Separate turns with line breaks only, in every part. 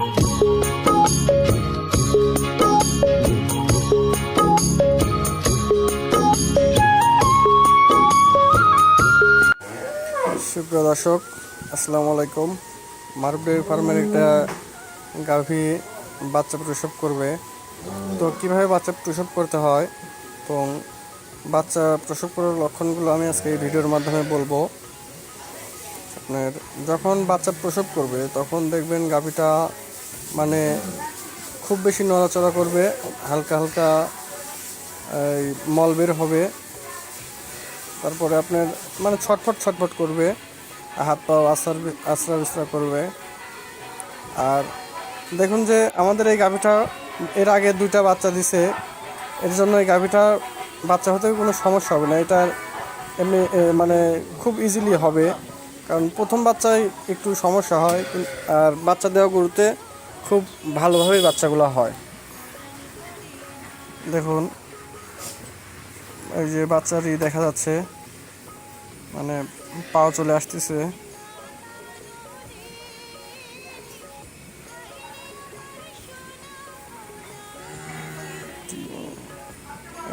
সুপ্রিয় দর্শক, আসসালামু আলাইকুম। মারুফ ডেইরি ফার্মের একটা গাভী বাচ্চা প্রসব করবে। তো কিভাবে বাচ্চা প্রসব করতে হয় এবং বাচ্চা প্রসব করার লক্ষণগুলো আমি আজকে এই ভিডিওর মাধ্যমে বলবো। আপনার যখন বাচ্চা প্রসব করবে তখন দেখবেন গাভীটা মানে খুব বেশি নড়াচড়া করবে, হালকা হালকা মল বের হবে, তারপরে আপনার মানে ছটফট করবে, হাত পা আশ্রা বিস্রা করবে। আর দেখুন যে আমাদের এই গাভীটা এর আগে 2টা বাচ্চা দিছে, এর জন্য এই গাভীটা বাচ্চা হতে কোনো সমস্যা হবে না। এটা এমনি মানে খুব ইজিলি হবে, কারণ প্রথম বাচ্চায় একটু সমস্যা হয়, আর বাচ্চা দেওয়া গরুতে খুব ভালোভাবেই বাচ্চাগুলো হয়। দেখুন এই যে বাচ্চারই দেখা যাচ্ছে, মানে পাও চলে আসতেছে।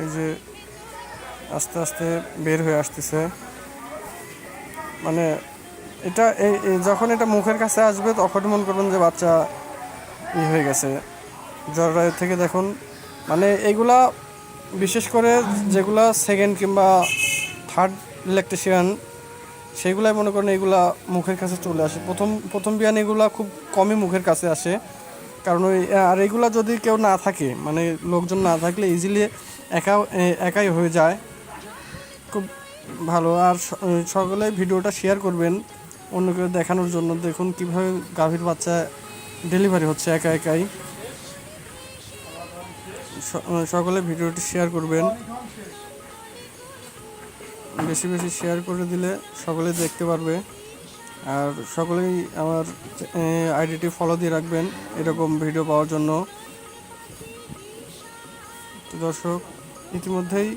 এই যে আস্তে আস্তে বের হয়ে আসতেছে, মানে এটা যখন এটা মুখের কাছে আসবে তখন মনে করবেন যে বাচ্চা হয়ে গেছে জরায়ু থেকে। দেখুন মানে এগুলা বিশেষ করে যেগুলা সেকেন্ড কিংবা থার্ড ল্যাকটেশন, সেইগুলাই মনে করেন এগুলা মুখের কাছে চলে আসে। প্রথম বিয়ান এগুলা খুব কমই মুখের কাছে আসে, কারণ আর এগুলা যদি কেউ না থাকে, মানে লোকজন না থাকলে ইজিলি একাই হয়ে যায়, খুব ভালো। আর সকলে ভিডিওটা শেয়ার করবেন অন্য কেউ দেখানোর জন্য। দেখুন কীভাবে গাভীর বাচ্চা ডেলিভারি হচ্ছে একাই। সকলে ভিডিওটি শেয়ার করবেন, বেশি শেয়ার করে দিলে সকলে দেখতে পারবে। আর সকলেই আমার আইডিটি ফলো দিয়ে রাখবেন এরকম ভিডিও পাওয়ার জন্য। তো দর্শক, ইতিমধ্যেই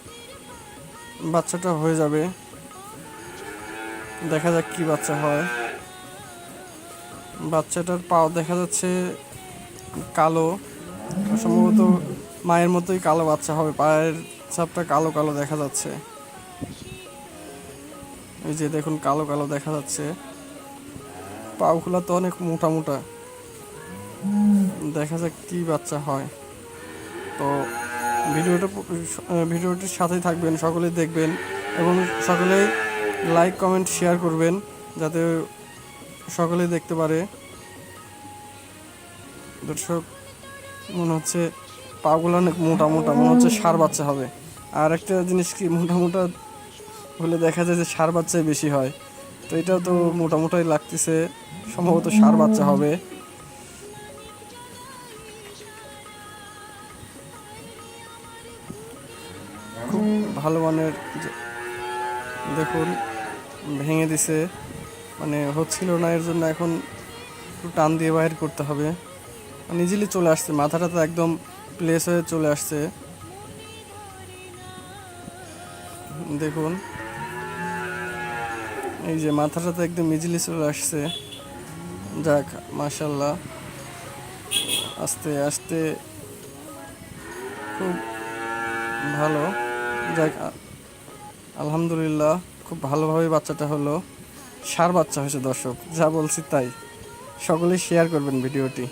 বাচ্চাটা হয়ে যাবে, দেখা যাক কি বাচ্চা হয়। বাচ্চাটার পাও দেখা যাচ্ছে কালো, সম্ভবত মায়ের মতোই কালো বাচ্চা হবে, পায়ের ছাপটা কালো দেখা যাচ্ছে। এই যে দেখুন কালো দেখা যাচ্ছে, পাগুলো তো অনেক মোটা। দেখা যাক কি বাচ্চা হয়। তো ভিডিওটির সাথেই থাকবেন, সকলেই দেখবেন এবং সকলেই লাইক কমেন্ট শেয়ার করবেন যাতে সকলেই দেখতে পারে। দর্শক, মনে হচ্ছে পাগুলো অনেক মোটা, মনে হচ্ছে ষাঁড় বাচ্চা হবে। আর একটা জিনিস কি, মোটা হলে দেখা যায় যে ষাঁড় বাচ্চাই বেশি হয়। তো এটাও তো মোটাই লাগতেছে, সম্ভবত ষাঁড় বাচ্চা হবে। খুব ভালো মানের, দেখুন ভেঙে দিছে, মানে হচ্ছিল না, এর জন্য এখন একটু টান দিয়ে বাইর করতে হবে। মানে ইজিলি চলে আসছে, মাথাটা তো একদম প্লেস হয়ে চলে আসছে। দেখুন এই যে মাথাটা তো একদম ইজিলি চলে আসছে। যাক, মাশাআল্লাহ, আস্তে খুব ভালো। যাক, আলহামদুলিল্লাহ, খুব ভালোভাবে বাচ্চাটা হলো। ষাঁড় বাচ্চা হয়েছে। দর্শক, যা বলছি তাই, সকলেই শেয়ার করবেন ভিডিওটি।